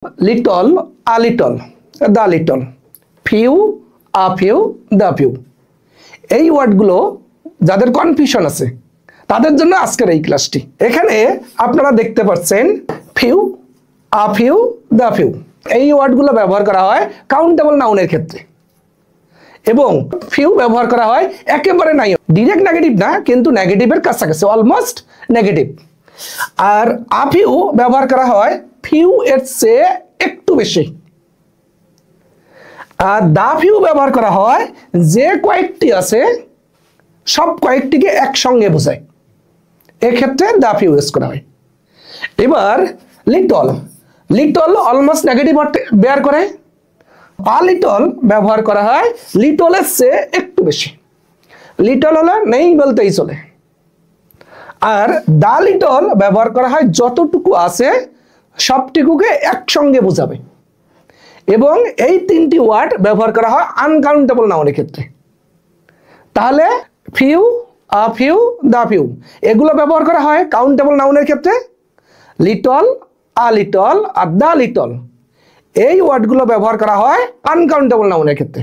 Little, a little, the little, few, a few, the few. এই ওয়ার্ডগুলো যাদের confusion আছে তাদের জন্য আজকের এই ক্লাসটি। এখানে আপনারা দেখতে পাচ্ছেন few, a few, the few. এই ওয়ার্ডগুলো ব্যবহার করা হয় কাউন্টেবল নাউনের ক্ষেত্রে, এবং ফিউ ব্যবহার করা হয় একেবারে নাই, ডিরেক্ট নেগেটিভ না কিন্তু নেগেটিভের কাছাকাছি, অলমোস্ট নেগেটিভ। আর আ ফিউ ব্যবহার করা হয় ফিউ এর চেয়ে একটু বেশি। আর দা ফিউ ব্যবহার করা হয় যে কয়েকটি আছে সব কয়েকটিকে একসঙ্গে বোঝায়, এক্ষেত্রে দা ফিউ ইউজ করা হয়। এবার little, little almost negative bear করে। আ লিটল ব্যবহার করা হয় লিটলের চেয়ে একটু বেশি, লিটল হলে নেই বলতেই চলে। আর দা লিটল ব্যবহার করা হয় যতটুকু আছে সবটুকুকে একসঙ্গে বোঝাবে, এবং এই তিনটি ওয়ার্ড ব্যবহার করা হয় আনকাউন্টেবল নাউনের ক্ষেত্রে। তাহলে few, a few, the few এগুলো ব্যবহার করা হয় কাউন্টেবল নাউনের ক্ষেত্রে। লিটল, আ লিটল আর দা লিটল এই ওয়ার্ডগুলো ব্যবহার করা হয় আনকাউন্টেবল নাউনের ক্ষেত্রে।